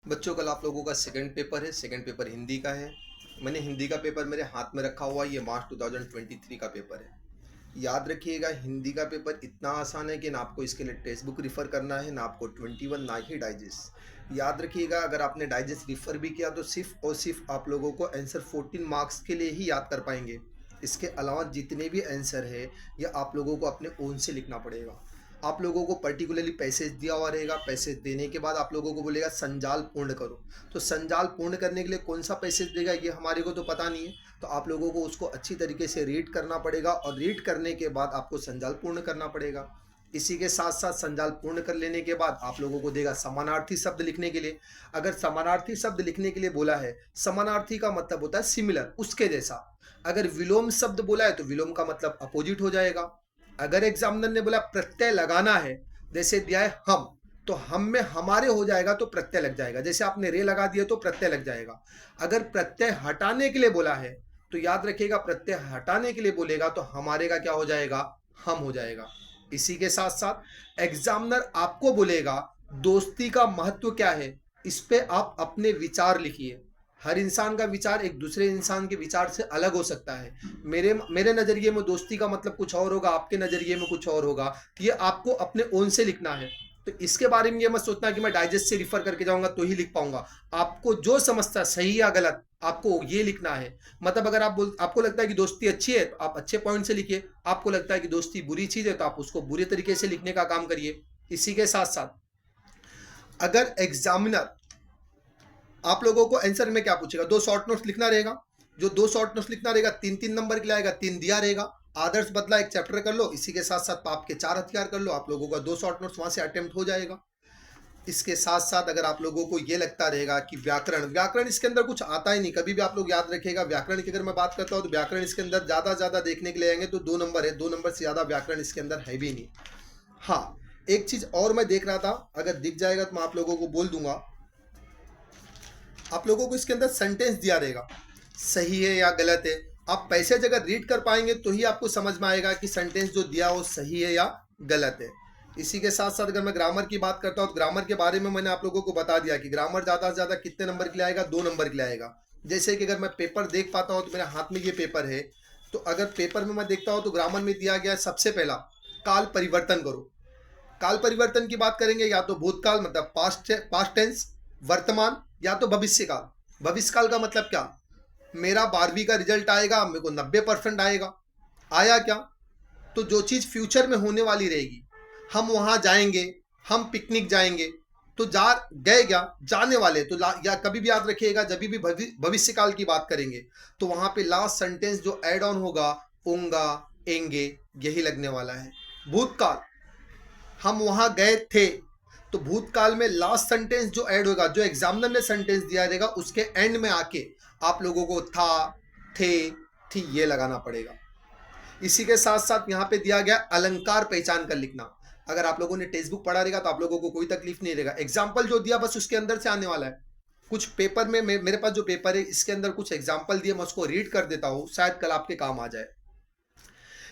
बच्चों, कल आप लोगों का सेकंड पेपर है। सेकंड पेपर हिंदी का है। मैंने हिंदी का पेपर मेरे हाथ में रखा हुआ है। ये मार्च 2023 का पेपर है। याद रखिएगा, हिंदी का पेपर इतना आसान है कि ना आपको इसके लिए टेक्स्ट बुक रिफ़र करना है, ना आपको 21, ना ही डाइजेस्ट। याद रखिएगा, अगर आपने डाइजेस्ट रिफ़र भी किया तो सिर्फ और सिर्फ आप लोगों को आंसर 14 मार्क्स के लिए ही याद कर पाएंगे। इसके अलावा जितने भी आंसर है ये आप लोगों को अपने ओन से लिखना पड़ेगा। आप लोगों को पर्टिकुलरली पैसेज दिया हुआ रहेगा। पैसेज देने के बाद आप लोगों को बोलेगा संजाल पूर्ण करो। तो संजाल पूर्ण करने के लिए कौन सा पैसेज देगा ये हमारे को तो पता नहीं है। तो आप लोगों को उसको अच्छी तरीके से रीड करना पड़ेगा और रीड करने के बाद आपको संजाल पूर्ण करना पड़ेगा। इसी के साथ साथ संजाल पूर्ण कर लेने के बाद आप लोगों को देगा समानार्थी शब्द लिखने के लिए। अगर समानार्थी शब्द लिखने के लिए बोला है, समानार्थी का मतलब होता है सिमिलर, उसके जैसा। अगर विलोम शब्द बोला है तो विलोम का मतलब अपोजिट हो जाएगा। अगर एग्जामिनर ने बोला प्रत्यय लगाना है, जैसे दिया है हम, तो हम में हमारे हो जाएगा तो प्रत्यय लग जाएगा। जैसे आपने रे लगा दिया तो प्रत्यय लग जाएगा। अगर प्रत्यय हटाने के लिए बोला है तो याद रखिएगा, प्रत्यय हटाने के लिए बोलेगा तो हमारे का क्या हो जाएगा, हम हो जाएगा। इसी के साथ साथ एग्जामिनर आपको बोलेगा दोस्ती का महत्व क्या है, इस पे आप अपने विचार लिखिए। हर इंसान का विचार एक दूसरे इंसान के विचार से अलग हो सकता है। मेरे नज़रिए में दोस्ती का मतलब कुछ और होगा, आपके नज़रिए में कुछ और होगा। तो ये आपको अपने ओन से लिखना है। तो इसके बारे में ये मत सोचना कि मैं डाइजेस्ट से रिफर करके जाऊंगा तो ही लिख पाऊंगा। आपको जो समझता सही या गलत आपको ये लिखना है। मतलब अगर आपको लगता है कि दोस्ती अच्छी है तो आप अच्छे पॉइंट से लिखिए। आपको लगता है कि दोस्ती बुरी चीज़ है तो आप उसको बुरे तरीके से लिखने का काम करिए। इसी के साथ साथ अगर एग्जामिनर आप लोगों को आंसर में क्या पूछेगा, दो शॉर्ट नोट्स लिखना रहेगा। जो दो शॉर्ट नोट्स लिखना रहेगा 3-3 नंबर के लिए आएगा, 3 दिया रहेगा। आदर्श बदला एक चैप्टर कर लो, इसी के साथ साथ पाप के 4 हथियार कर लो। आप लोगों का 2 शॉर्ट नोट्स वहां से अटेम्प्ट हो जाएगा। इसके साथ साथ अगर आप लोगों को ये लगता रहेगा कि व्याकरण व्याकरण इसके अंदर कुछ आता ही नहीं, कभी भी आप लोग याद रखिएगा व्याकरण की अगर मैं बात करता हूँ तो व्याकरण इसके अंदर ज़्यादा देखने के लिए आएंगे तो 2 नंबर है। 2 नंबर से ज़्यादा व्याकरण इसके अंदर है भी नहीं। हाँ, एक चीज़ और मैं देख रहा था, अगर दिख जाएगा तो मैं आप लोगों को बोल दूंगा। आप लोगों को इसके अंदर सेंटेंस दिया रहेगा, सही है या गलत है। आप पैसेज अगर रीड कर पाएंगे तो ही आपको समझ में आएगा कि सेंटेंस जो दिया वो सही है या गलत है। इसी के साथ साथ अगर मैं ग्रामर की बात करता हूँ तो ग्रामर के बारे में मैंने आप लोगों को बता दिया कि ग्रामर ज़्यादा से ज़्यादा कितने नंबर के लिए आएगा, 2 नंबर के लिए आएगा। जैसे कि अगर मैं पेपर देख पाता हूँ तो मेरे हाथ में ये पेपर है, तो अगर पेपर में मैं देखता हूँ तो ग्रामर में दिया गया है सबसे पहला काल परिवर्तन करो। काल परिवर्तन की बात करेंगे या तो भूतकाल मतलब पास्ट टेंस, वर्तमान, या तो भविष्यकाल। भविष्यकाल का मतलब क्या, मेरा 12वीं का रिजल्ट आएगा, मेरे को 90% आएगा, आया क्या, तो जो चीज़ फ्यूचर में होने वाली रहेगी, हम वहाँ जाएंगे, हम पिकनिक जाएंगे, तो जा गए क्या, जाने वाले। तो या कभी भी याद रखिएगा, जब भी भविष्यकाल की बात करेंगे तो वहाँ पे लास्ट सेंटेंस जो एड ऑन होगा, ओंगा, एंगे, यही लगने वाला है। भूतकाल, हम वहां गए थे, तो भूतकाल में लास्ट सेंटेंस जो ऐड होगा, जो एग्जामिनर ने सेंटेंस दिया रहेगा उसके एंड में आके आप लोगों को था, थे, थी ये लगाना पड़ेगा। इसी के साथ साथ यहाँ पे दिया गया अलंकार पहचान कर लिखना। अगर आप लोगों ने टेक्स्ट बुक पढ़ा रहेगा तो आप लोगों को कोई तकलीफ नहीं रहेगा। एग्जाम्पल जो दिया बस उसके अंदर से आने वाला है। कुछ पेपर में मेरे पास जो पेपर है इसके अंदर कुछ एग्जाम्पल दिए, मैं उसको रीड कर देता हूँ, शायद कल आपके काम आ जाए।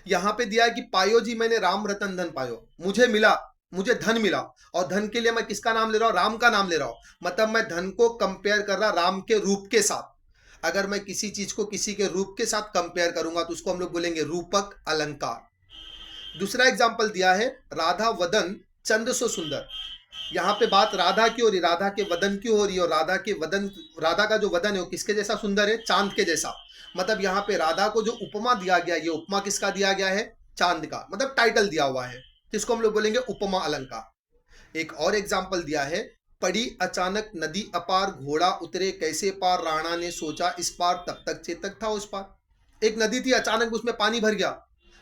यहाँ पे दिया है कि पायो जी मैंने राम रतन धन पायो, मुझे मिला, मुझे धन मिला। और धन के लिए मैं किसका नाम ले रहा हूँ, राम का नाम ले रहा हूँ। मतलब मैं धन को कंपेयर कर रहा राम के रूप के साथ। अगर मैं किसी चीज को किसी के रूप के साथ कंपेयर करूंगा तो उसको हम लोग बोलेंगे रूपक अलंकार। दूसरा एग्जाम्पल दिया है राधा वदन चंद सो सुंदर। यहाँ पे बात राधा की हो रही, राधा के वदन की हो रही है, और राधा का जो वदन है वो किसके जैसा सुंदर है, चांद के जैसा। मतलब यहाँ पे राधा को जो उपमा दिया गया, ये उपमा किसका दिया गया है, चांद का, मतलब टाइटल दिया हुआ है, जिसको हम लोग बोलेंगे उपमा अलंकार। एक और एग्जाम्पल दिया है, पड़ी अचानक नदी अपार, घोड़ा उतरे कैसे पार, राणा ने सोचा इस पार, तब तक चेतक था उस पार। एक नदी थी, अचानक उसमें पानी भर गया।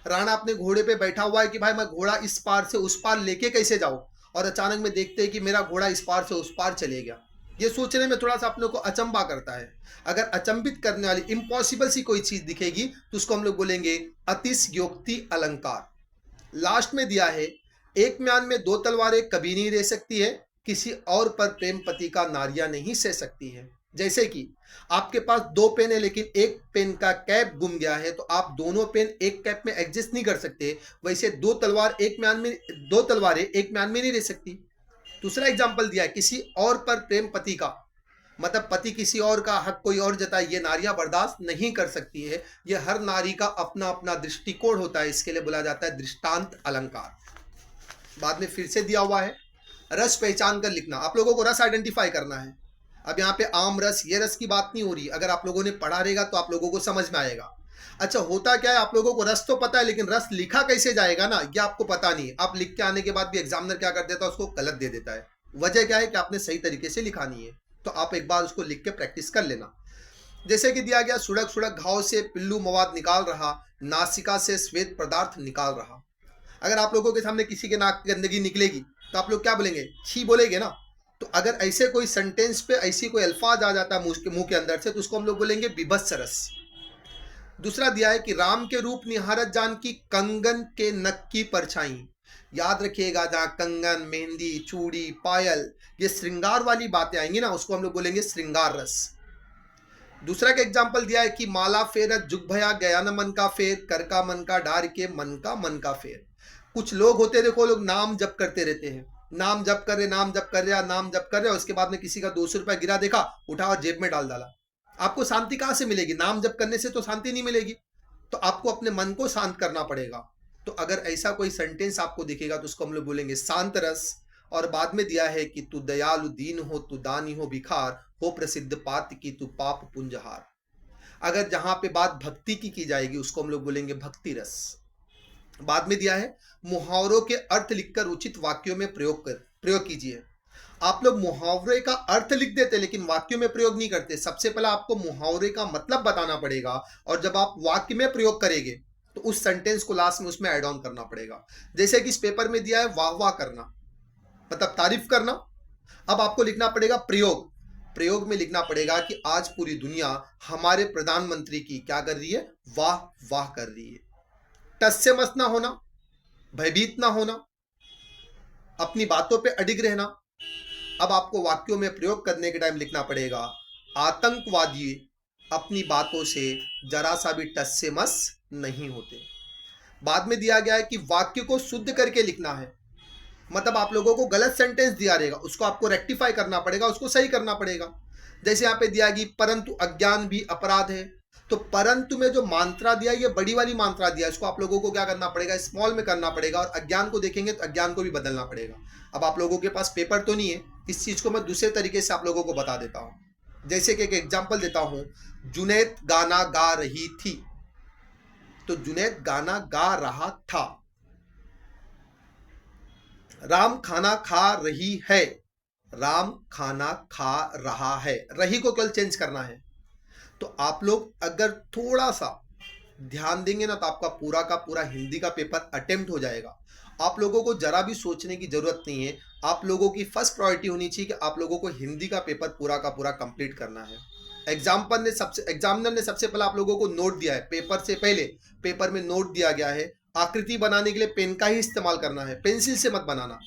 राणा अपने घोड़े पे बैठा हुआ है कि भाई मैं घोड़ा इस पार से उस पार लेके कैसे जाऊं, और अचानक में देखते हैं कि मेरा घोड़ा इस पार से उस पार चले गया। ये सोचने में थोड़ा सा अपने को अचंबा करता है। अगर अचंबित करने वाली इम्पॉसिबल सी कोई चीज दिखेगी तो उसको हम लोग बोलेंगे अतिशयोक्ति अलंकार। लास्ट में दिया है, एक म्यान में 2 तलवारें कभी नहीं रह सकती है, किसी और पर प्रेम पति का नारियां नहीं सह सकती है। जैसे कि आपके पास 2 पेन है लेकिन एक पेन का कैप गुम गया है, तो आप दोनों पेन एक कैप में एडजस्ट नहीं कर सकते। वैसे 2 तलवारें एक म्यान में नहीं रह सकती। दूसरा एग्जाम्पल दिया है, किसी और पर प्रेम पति का, मतलब पति किसी और का हक कोई और जताए, ये नारियां बर्दाश्त नहीं कर सकती है। ये हर नारी का अपना अपना दृष्टिकोण होता है, इसके लिए बोला जाता है दृष्टांत अलंकार। बाद में फिर से दिया हुआ है, रस पहचान कर लिखना। आप लोगों को रस आइडेंटिफाई करना है। अब यहाँ पे आम रस, ये रस की बात नहीं हो रही, अगर आप लोगों ने पढ़ा रहेगा तो आप लोगों को समझ में आएगा। अच्छा, होता क्या है, आप लोगों को रस तो पता है, लेकिन रस लिखा कैसे जाएगा ना, ये आपको पता नहीं है। आप लिख के आने के बाद भी एग्जामिनर क्या कर देता है, उसको गलत दे देता है। वजह क्या है कि आपने सही तरीके से लिखा नहीं है। तो आप एक बार उसको लिख के प्रैक्टिस कर लेना। जैसे कि दिया गया, सुड़क सुड़क घाव से पिल्लू मवाद निकाल रहा, नासिका से श्वेत पदार्थ निकाल रहा। अगर आप लोगों के सामने किसी के नाक की गंदगी निकलेगी तो आप लोग क्या बोलेंगे, छी बोलेंगे ना। तो अगर ऐसे कोई सेंटेंस पे ऐसी कोई अल्फाज आ जाता है मुंह के अंदर से, तो उसको हम लोग बोलेंगे बीभत्स रस। दूसरा दिया है कि राम के रूप निहारत जानकी, कंगन के नक की परछाई। याद रखिएगा, जहां कंगन, मेहंदी, चूड़ी, पायल, ये श्रृंगार वाली बातें आएंगी ना, उसको हम लोग बोलेंगे श्रृंगार रस। दूसरा का एग्जाम्पल दिया है कि माला फेरत जुग भया, गया न मन का फेर, कर का मन का डार के मन का फेर। कुछ लोग होते, देखो, लोग नाम जप करते रहते हैं, नाम जप कर रहे, नाम जप कर रहे, नाम जप कर रहे, उसके बाद में किसी का 200 रुपया गिरा, देखा, उठा और जेब में डाल डाला। आपको शांति कहां से मिलेगी? नाम जप करने से तो शांति नहीं मिलेगी। तो आपको अपने मन को शांत करना पड़ेगा। तो अगर ऐसा कोई सेंटेंस आपको दिखेगा तो उसको हम लोग बोलेंगे शांत रस। और बाद में दिया है कि तू दयालु दीन हो, तू दानी हो भिखार, हो प्रसिद्ध पात्र की तू पाप पुंजहार। अगर जहां पे बात भक्ति की जाएगी उसको हम लोग बोलेंगे भक्ति रस। बाद में दिया है, मुहावरों के अर्थ लिखकर उचित वाक्यों में प्रयोग कीजिए। आप लोग मुहावरे का अर्थ लिख देते लेकिन वाक्यों में प्रयोग नहीं करते। सबसे पहले आपको मुहावरे का मतलब बताना पड़ेगा, और जब आप वाक्य में प्रयोग करेंगे तो उस सेंटेंस को लास्ट में उसमें ऐड ऑन करना पड़ेगा। जैसे कि इस पेपर में दिया है वाह वाह करना, मतलब तारीफ करना। अब आपको लिखना पड़ेगा प्रयोग। प्रयोग में लिखना पड़ेगा कि आज पूरी दुनिया हमारे प्रधानमंत्री की क्या कर रही है, वाह वाह कर रही है। टस से मस ना होना, भयभीत ना होना, अपनी बातों पे अडिग रहना। अब आपको वाक्यों में प्रयोग करने के टाइम लिखना पड़ेगा, आतंकवादी अपनी बातों से जरा सा भी टस से मस नहीं होते। बाद में दिया गया है कि वाक्य को शुद्ध करके लिखना है, मतलब आप लोगों को गलत सेंटेंस दिया रहेगा, उसको आपको रेक्टिफाई करना पड़ेगा, उसको सही करना पड़ेगा। जैसे यहाँ पे दिया गया, परंतु अज्ञान भी अपराध है। तो परंतु में जो मात्रा दिया, ये बड़ी वाली मात्रा दिया, इसको आप लोगों को क्या करना पड़ेगा, स्मॉल में करना पड़ेगा। और अज्ञान को देखेंगे तो अज्ञान को भी बदलना पड़ेगा। अब आप लोगों के पास पेपर तो नहीं है, इस चीज को मैं दूसरे तरीके से आप लोगों को बता देता हूं। जैसे कि एक एग्जाम्पल देता हूं, जुनैद गाना गा रही थी, तो जुनैद गाना गा रहा था। राम खाना खा रही है, राम खाना खा रहा है। रही को केवल चेंज करना है। तो आप लोग अगर थोड़ा सा ध्यान देंगे ना तो आपका पूरा का पूरा हिंदी का पेपर अटेम्प्ट हो जाएगा। आप लोगों को जरा भी सोचने की जरूरत नहीं है। आप लोगों की फर्स्ट प्रायोरिटी होनी चाहिए कि आप लोगों को हिंदी का पेपर पूरा का पूरा कंप्लीट करना है। एग्जामिनर ने सबसे पहले आप लोगों को नोट दिया है। पेपर से पहले पेपर में नोट दिया गया है, आकृति बनाने के लिए पेन का ही इस्तेमाल करना है, पेंसिल से मत बनाना।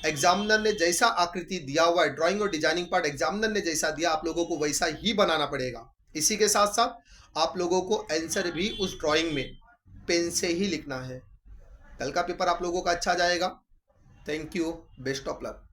एग्जामिनर ने जैसा आकृति दिया हुआ है, ड्राइंग और डिजाइनिंग पार्ट एग्जामिनर ने जैसा दिया, आप लोगों को वैसा ही बनाना पड़ेगा। इसी के साथ साथ आप लोगों को आंसर भी उस ड्राइंग में पेन से ही लिखना है। कल का पेपर आप लोगों का अच्छा जाएगा। Thank you, best of luck.